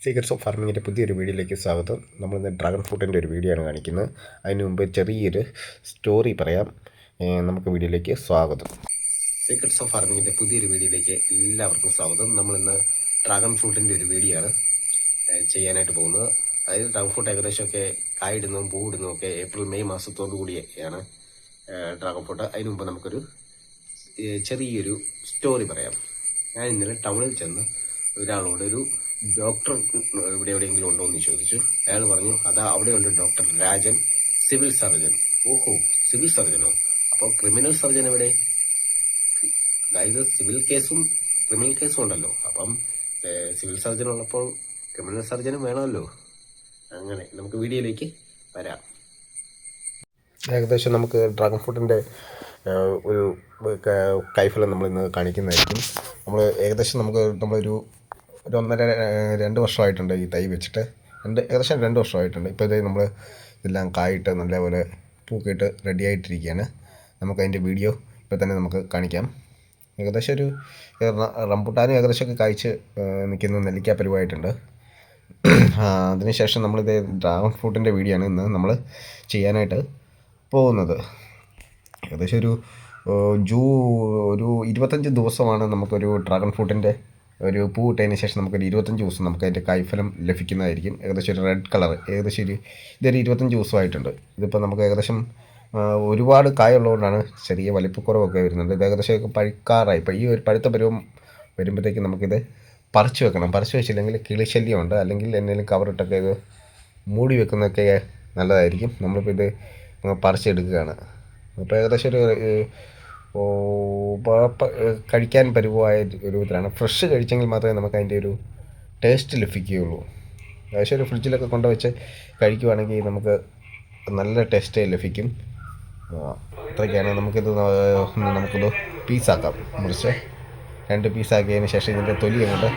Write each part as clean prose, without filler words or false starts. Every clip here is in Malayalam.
സീക്രട്സ് ഓഫ് ഫാർമിങ്ങിൻ്റെ പുതിയൊരു വീഡിയോയിലേക്ക് സ്വാഗതം. നമ്മളിന്ന് ഡ്രാഗൺ ഫ്രൂട്ടിൻ്റെ ഒരു വീഡിയോ ആണ് കാണിക്കുന്നത്. അതിന് മുമ്പ് ചെറിയൊരു സ്റ്റോറി പറയാം. നമുക്ക് വീഡിയോയിലേക്ക് സ്വാഗതം. സീക്രട്സ് ഓഫ് ഫാർമിങ്ങിൻ്റെ പുതിയൊരു വീഡിയോയിലേക്ക് എല്ലാവർക്കും സ്വാഗതം. നമ്മളിന്ന് ഡ്രാഗൺ ഫ്രൂട്ടിൻ്റെ ഒരു വീഡിയോ ആണ് ചെയ്യാനായിട്ട് പോകുന്നത്. അതായത് ഡ്രാഗൺ ഫ്രൂട്ട് ഏകദേശമൊക്കെ കായിടുന്നതും പൂവിടുന്നതും ഒക്കെ ഏപ്രിൽ മെയ് മാസത്തോടു കൂടിയാണ് ഡ്രാഗൺ ഫ്രൂട്ട്. അതിന് മുമ്പ് നമുക്കൊരു ചെറിയൊരു സ്റ്റോറി പറയാം. ഞാൻ ഇന്നലെ ടൗണിൽ ചെന്ന് ഒരാളോട് ഒരു ഡോക്ടർ ഇവിടെ എവിടെയെങ്കിലും ഉണ്ടോ എന്ന് ചോദിച്ചു. അയാൾ പറഞ്ഞു അവിടെയുണ്ട് ഡോക്ടർ രാജൻ, സിവിൽ സർജൻ. ഓഹോ, സിവിൽ സർജനോ? അപ്പോൾ ക്രിമിനൽ സർജൻ എവിടെ? അതായത് സിവിൽ കേസും ക്രിമിനൽ കേസും ഉണ്ടല്ലോ. അപ്പം സിവിൽ സർജൻ ഉള്ളപ്പോൾ ക്രിമിനൽ സർജനും വേണമല്ലോ. അങ്ങനെ നമുക്ക് വീഡിയോയിലേക്ക് വരാം. ഏകദേശം നമുക്ക് ഡ്രാഗൺ ഫ്രൂട്ടിൻ്റെ ഒരു കൈഫലം നമ്മളിന്ന് കാണിക്കുന്നതായിരിക്കും. ഏകദേശം നമ്മളൊരു 1.5-2 വർഷമായിട്ടുണ്ട് ഈ തൈ വെച്ചിട്ട്. ഏകദേശം 2 വർഷമായിട്ടുണ്ട്. ഇപ്പോൾ നമ്മൾ ഇതെല്ലാം കായിട്ട് നല്ലപോലെ പൂക്കിയിട്ട് റെഡി ആയിട്ടിരിക്കുകയാണ്. നമുക്കതിൻ്റെ വീഡിയോ ഇപ്പോൾ തന്നെ നമുക്ക് കാണിക്കാം. ഏകദേശം ഒരു റംബുട്ടാനും ഏകദേശമൊക്കെ കായ്ച്ച് നിൽക്കുന്ന നെല്ലിക്ക പരുവായിട്ടുണ്ട്. അതിനുശേഷം നമ്മളിത് ഡ്രാഗൺ ഫ്രൂട്ടിൻ്റെ വീഡിയോ ആണ് ഇന്ന് നമ്മൾ ചെയ്യാനായിട്ട് പോകുന്നത്. ഏകദേശം ഒരു 25 ദിവസമാണ് നമുക്കൊരു ഡ്രാഗൺ ഫ്രൂട്ടിൻ്റെ ഒരു പൂ ഇട്ടതിന് ശേഷം നമുക്കൊരു 25 ദിവസം നമുക്ക് അതിൻ്റെ കായ്ഫലം ലഭിക്കുന്നതായിരിക്കും. ഏകദേശം ഒരു റെഡ് കളർ ഇതൊരു 25 ദിവസമായിട്ടുണ്ട്. ഇതിപ്പോൾ നമുക്ക് ഏകദേശം ഒരുപാട് കായുള്ളതുകൊണ്ടാണ് ചെറിയ വലിപ്പക്കുറവൊക്കെ വരുന്നുണ്ട്. ഇത് ഏകദേശം പഴുക്കാറായി. ഇപ്പോൾ ഈ ഒരു പഴുത്ത പരുവം വരുമ്പോഴത്തേക്കും നമുക്കിത് പറിച്ചു വെക്കണം. പറിച്ചു വെച്ചില്ലെങ്കിൽ കിളിശല്യമുണ്ട്. അല്ലെങ്കിൽ എന്തെങ്കിലും കവറിട്ടൊക്കെ ഇത് മൂടി വെക്കുന്നതൊക്കെ നല്ലതായിരിക്കും. നമ്മളിപ്പോൾ ഇത് പറിച്ചെടുക്കുകയാണ്. അപ്പോൾ ഏകദേശം ഒരു കഴിക്കാൻ പരുവമായ രൂപത്തിലാണ്. ഫ്രഷ് കഴിച്ചെങ്കിൽ മാത്രമേ നമുക്ക് അതിൻ്റെ ഒരു ടേസ്റ്റ് ലഭിക്കുകയുള്ളൂ. ഏകദേശം ഒരു ഫ്രിഡ്ജിലൊക്കെ കൊണ്ടുവച്ച് കഴിക്കുവാണെങ്കിൽ നമുക്ക് നല്ല ടേസ്റ്റ് ലഭിക്കും. അത്രയ്ക്കാണ്. നമുക്കിത് പീസാക്കാം. മുറിച്ച് 2 പീസാക്കിയതിന് ശേഷം ഇതിൻ്റെ തൊലി അങ്ങോട്ട്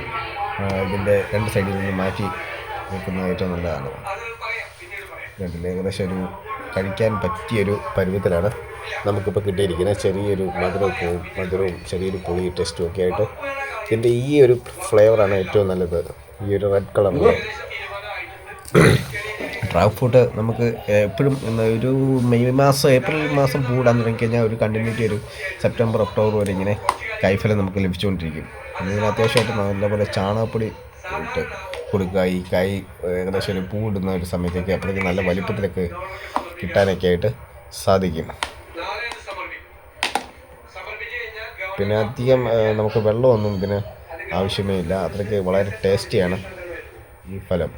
ഇതിൻ്റെ 2 സൈഡിൽ നിന്ന് മാറ്റി വെക്കുന്നത് ഏറ്റവും നല്ലതാണ്. ഇതിൽ ഏകദേശം ഒരു കഴിക്കാൻ പറ്റിയൊരു പരുവത്തിലാണ് നമുക്കിപ്പോൾ കിട്ടിയിരിക്കുന്നത്. ചെറിയൊരു മധുരവും ചെറിയൊരു പുളി ടെസ്റ്റും ഒക്കെ ആയിട്ട് ഇതിൻ്റെ ഈ ഒരു ഫ്ലേവറാണ് ഏറ്റവും നല്ലത്. ഈ ഒരു റെഡ് കളറിൽ ഡ്രാഗൺ ഫ്രൂട്ട് നമുക്ക് എപ്പോഴും ഒരു ഏപ്രിൽ മാസം പൂടാൻ തുടങ്ങിക്കഴിഞ്ഞാൽ ഒരു കണ്ടിന്യൂറ്റി ഒരു സെപ്റ്റംബർ ഒക്ടോബർ വരെ ഇങ്ങനെ കായ്ഫലം നമുക്ക് ലഭിച്ചുകൊണ്ടിരിക്കും. ഇതിന് അത്യാവശ്യമായിട്ട് നല്ലപോലെ ചാണകപ്പൊടി ഇട്ട് കൊടുക്കുക. ഈ കായ് ഏകദേശം ഒരു പൂവിടുന്ന ഒരു സമയത്തേക്ക് അപ്പോഴേക്കും നല്ല വലിപ്പത്തിലൊക്കെ കിട്ടാനൊക്കെ ആയിട്ട് സാധിക്കും. പിന്നെ അധികം നമുക്ക് വെള്ളമൊന്നും ഇതിന് ആവശ്യമേ ഇല്ല. അത്രയ്ക്ക് വളരെ ടേസ്റ്റിയാണ് ഈ ഫലം.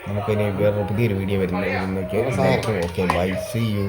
നമുക്കിനി വേറൊരു പുതിയൊരു വീഡിയോ വരുന്നതൊക്കെ. Okay, bye, see U.